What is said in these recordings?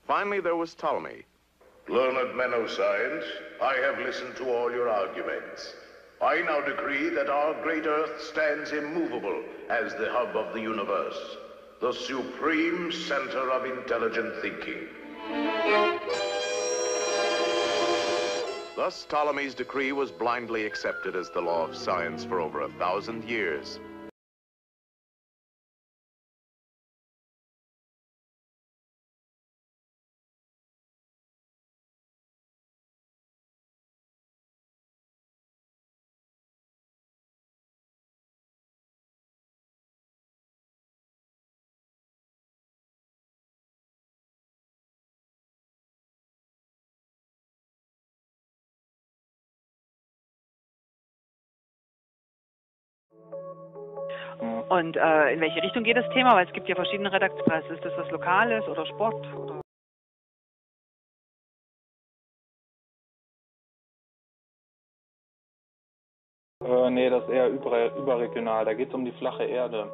Finally, there was Ptolemy. Learned men of science, I have listened to all your arguments. I now decree that our great Earth stands immovable as the hub of the universe, the supreme center of intelligent thinking. Thus, Ptolemy's decree was blindly accepted as the law of science for over 1,000 years. Und in welche Richtung geht das Thema? Weil es gibt ja verschiedene Redaktionen. Ist das was Lokales oder Sport? Oder? Nee, das ist eher überregional. Da geht es um die flache Erde.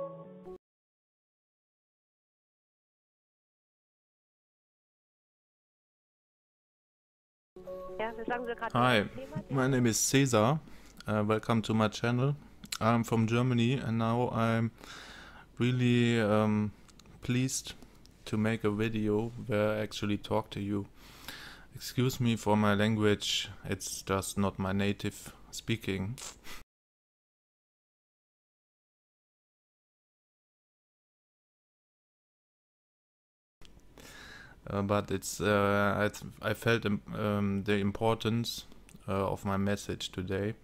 Hi, my name is Cesar. Welcome to my channel. I'm from Germany and now I'm really pleased to make a video where I actually talk to you. Excuse me for my language, it's just not my native speaking. But it's I felt the importance of my message today,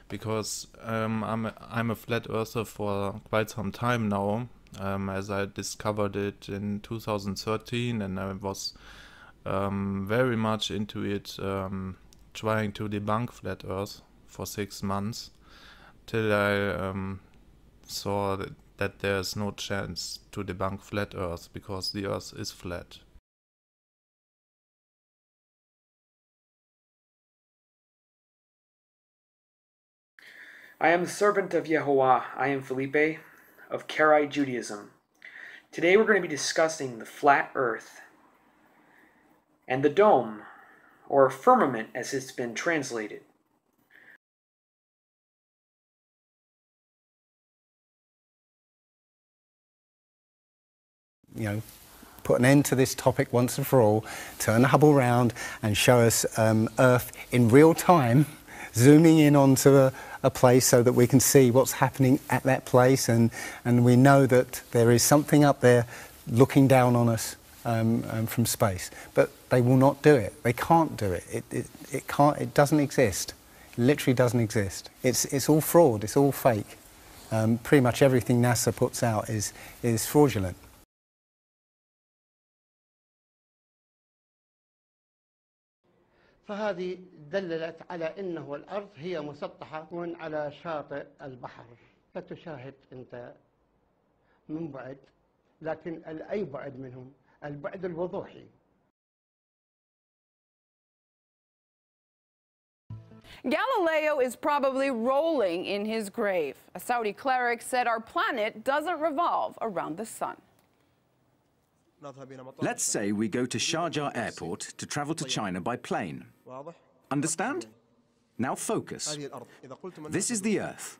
because I'm a flat earther for quite some time now, as I discovered it in 2013, and I was very much into it, trying to debunk flat earth for 6 months, till I saw that there's no chance to debunk flat earth, because the earth is flat. I am the servant of Yehovah. I am Felipe of Karaite Judaism. Today we're going to be discussing the flat earth and the dome, or firmament as it's been translated. Put an end to this topic once and for all, turn the Hubble round and show us Earth in real time, zooming in onto a place so that we can see what's happening at that place, and we know that there is something up there looking down on us from space. But they will not do it. They can't do it. It can't. It doesn't exist. It literally doesn't exist. It's all fraud. It's all fake. Pretty much everything NASA puts out is fraudulent. فهذه دللت على أنه الأرض هي مسطحة على شاطئ البحر، فتشاهد أنت من بعد، لكن أي بعد منهم؟ البعد الوضوحي. Galileo is probably rolling in his grave. A Saudi cleric said our planet doesn't revolve around the sun. Let's say we go to Sharjah Airport to travel to China by plane. Understand? Now focus. This is the Earth.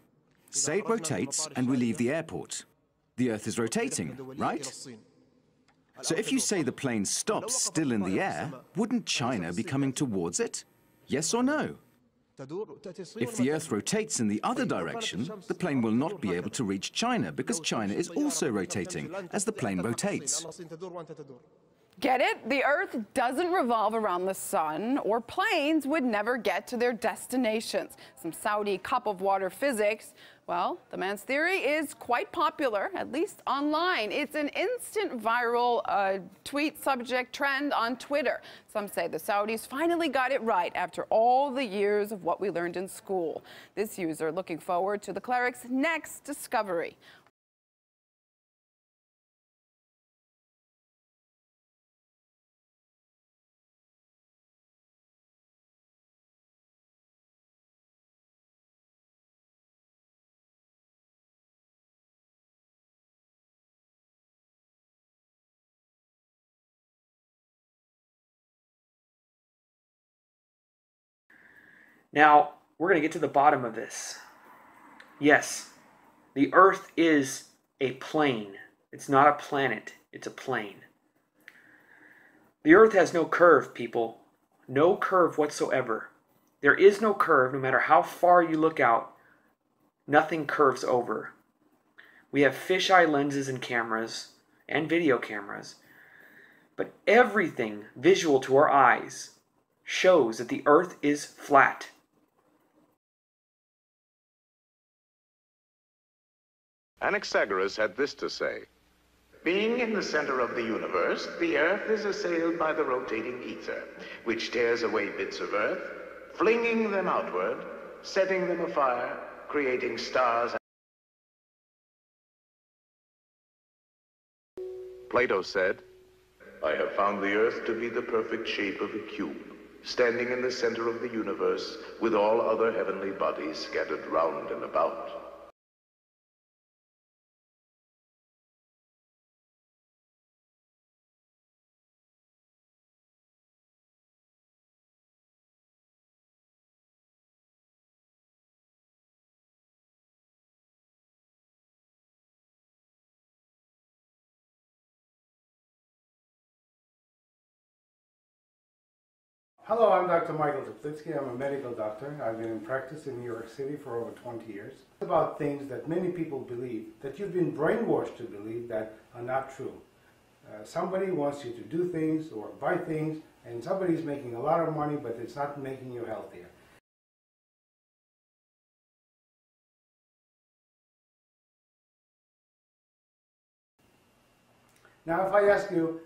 Say it rotates and we leave the airport. The Earth is rotating, right? So if you say the plane stops still in the air, wouldn't China be coming towards it? Yes or no? If the Earth rotates in the other direction, the plane will not be able to reach China, because China is also rotating as the plane rotates. Get it? The Earth doesn't revolve around the sun, or planes would never get to their destinations. Some Saudi cup of water physics. Well, the man's theory is quite popular, at least online. It's an instant viral tweet subject trend on Twitter. Some say the Saudis finally got it right after all the years of what we learned in school. This user looking forward to the cleric's next discovery. Now, we're going to get to the bottom of this. Yes, the Earth is a plane. It's not a planet, it's a plane. The Earth has no curve, people. No curve whatsoever. There is no curve, no matter how far you look out. Nothing curves over. We have fisheye lenses and cameras, and video cameras, but everything visual to our eyes shows that the Earth is flat. Anaxagoras had this to say. Being in the center of the universe, the Earth is assailed by the rotating ether, which tears away bits of Earth, flinging them outward, setting them afire, creating stars. Plato said, I have found the Earth to be the perfect shape of a cube, standing in the center of the universe, with all other heavenly bodies scattered round and about. Hello, I'm Dr. Michael Teplitsky. I'm a medical doctor. I've been in practice in New York City for over 20 years. It's about things that many people believe, that you've been brainwashed to believe that are not true. Somebody wants you to do things or buy things, and somebody's making a lot of money, but it's not making you healthier. Now, if I ask you,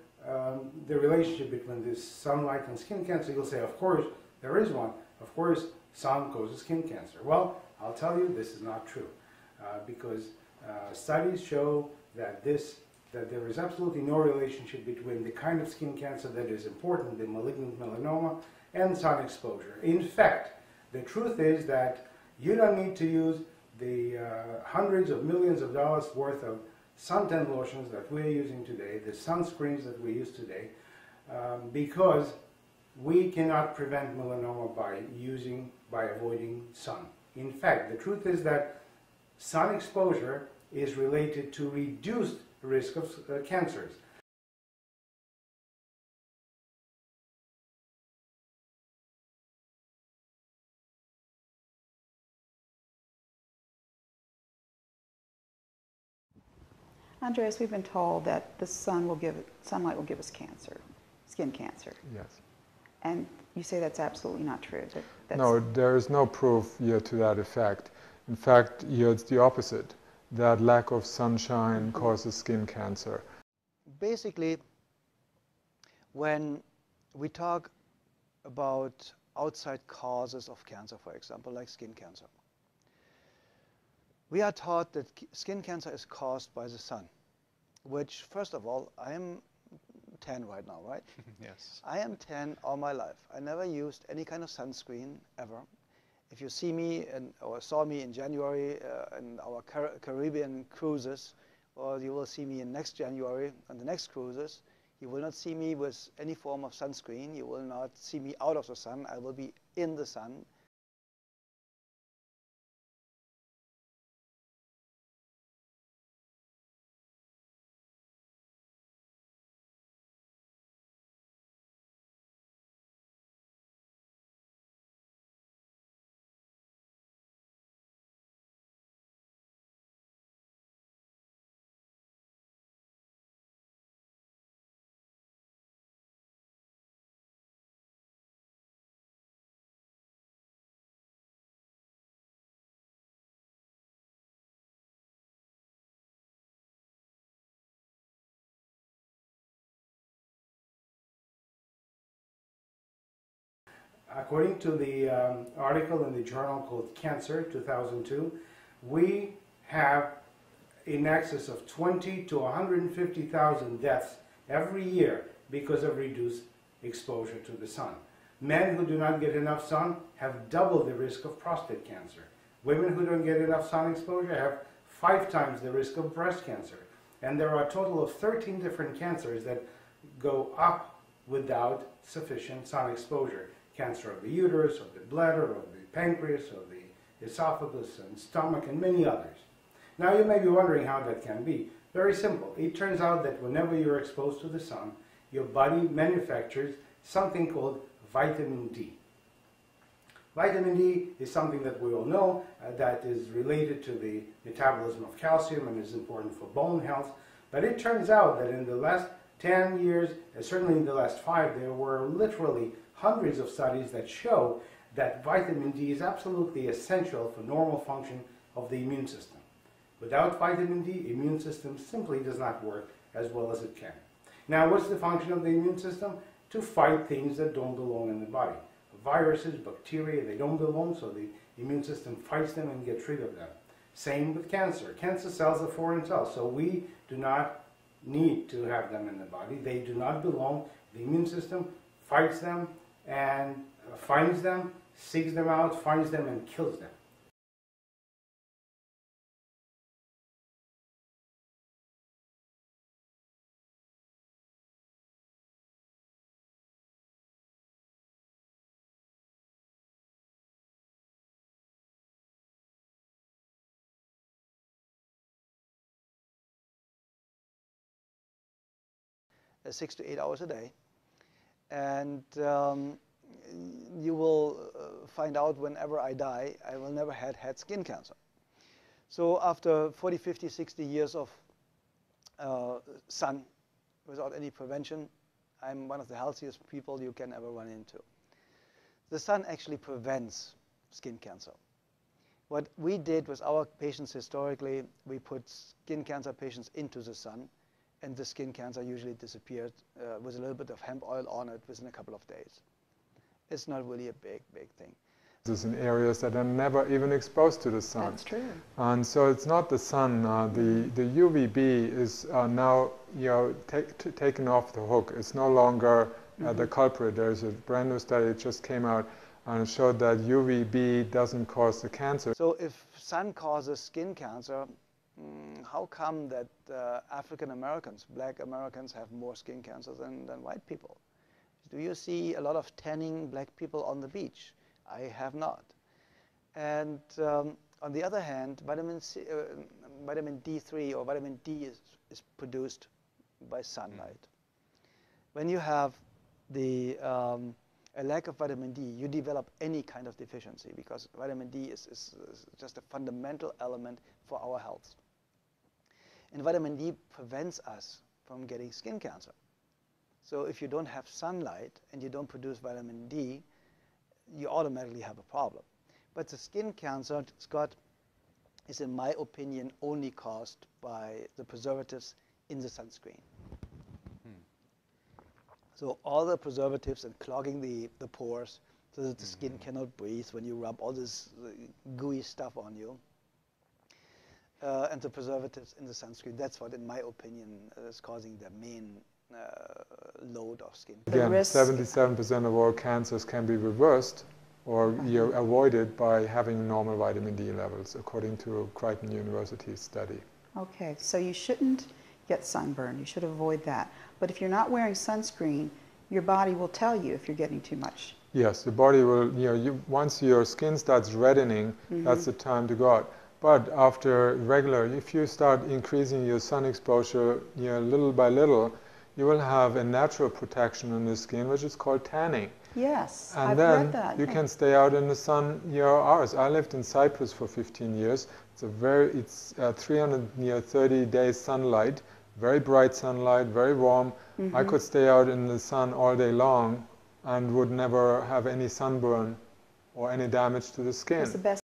the relationship between this sunlight and skin cancer, you'll say, of course, there is one. Of course, sun causes skin cancer. Well, I'll tell you this is not true because studies show that there is absolutely no relationship between the kind of skin cancer that is important, the malignant melanoma, and sun exposure. In fact, the truth is that you don't need to use the hundreds of millions of dollars worth of suntan lotions that we're using today, the sunscreens that we use today, because we cannot prevent melanoma by avoiding sun. In fact, the truth is that sun exposure is related to reduced risk of cancers. Andreas, we've been told that the sunlight will give us cancer, skin cancer. Yes. And you say that's absolutely not true. No, there is no proof yet to that effect. In fact, it's the opposite. That lack of sunshine causes skin cancer. Basically, when we talk about outside causes of cancer, for example, like skin cancer, we are taught that skin cancer is caused by the sun, which, first of all, I am 10 right now, right? Yes. I am 10 all my life. I never used any kind of sunscreen ever. If you see me or saw me in January in our Caribbean cruises, or you will see me in next January on the next cruises, you will not see me with any form of sunscreen. You will not see me out of the sun. I will be in the sun. According to the article in the journal called Cancer 2002, we have in excess of 20 to 150,000 deaths every year because of reduced exposure to the sun. Men who do not get enough sun have double the risk of prostate cancer. Women who don't get enough sun exposure have 5 times the risk of breast cancer. And there are a total of 13 different cancers that go up without sufficient sun exposure. Cancer of the uterus, of the bladder, of the pancreas or the esophagus and stomach and many others. Now you may be wondering how that can be. Very simple. It turns out that whenever you're exposed to the sun, your body manufactures something called vitamin D. Vitamin D is something that we all know that is related to the metabolism of calcium and is important for bone health. But it turns out that in the last 10 years, and certainly in the last 5, there were literally hundreds of studies that show that vitamin D is absolutely essential for normal function of the immune system. Without vitamin D, immune system simply does not work as well as it can. Now, what's the function of the immune system? To fight things that don't belong in the body. Viruses, bacteria, they don't belong, so the immune system fights them and gets rid of them. Same with cancer. Cancer cells are foreign cells, so we do not need to have them in the body. They do not belong. The immune system fights them and finds them, seeks them out, finds them, and kills them. – 6 to 8 hours a day, and you will find out whenever I die, I will never had skin cancer. So after 40, 50, 60 years of sun without any prevention, I'm one of the healthiest people you can ever run into. The sun actually prevents skin cancer. What we did with our patients historically, we put skin cancer patients into the sun, and the skin cancer usually disappeared with a little bit of hemp oil on it within a couple of days. It's not really a big thing. This is in areas that are never even exposed to the sun. That's true. And so it's not the sun. The UVB is now taken off the hook. It's no longer the culprit. There's a brand new study that just came out and it showed that UVB doesn't cause the cancer. So if sun causes skin cancer, how come that African Americans, black Americans, have more skin cancer than white people? Do you see a lot of tanning black people on the beach? I have not. And on the other hand, vitamin D3 or vitamin D is produced by sunlight. When you have a lack of vitamin D, you develop any kind of deficiency because vitamin D is just a fundamental element for our health. And vitamin D prevents us from getting skin cancer. So if you don't have sunlight and you don't produce vitamin D, you automatically have a problem. But the skin cancer, Scott, is in my opinion only caused by the preservatives in the sunscreen. So all the preservatives and clogging the pores so that the skin cannot breathe when you rub all this gooey stuff on you. And the preservatives in the sunscreen, that's what, in my opinion, is causing the main load of skin. Again, 77% of all cancers can be reversed or avoided by having normal vitamin D levels, according to Creighton University's study. Okay, so you shouldn't get sunburn. You should avoid that. But if you're not wearing sunscreen, your body will tell you if you're getting too much. Yes, the body will, once your skin starts reddening, that's the time to go out. But after if you start increasing your sun exposure, little by little, you will have a natural protection on the skin, which is called tanning. Yes, and I've then read that. You can stay out in the sun hours. I lived in Cyprus for 15 years. It's 330 days sunlight, very bright sunlight, very warm. I could stay out in the sun all day long and would never have any sunburn or any damage to the skin. It's the best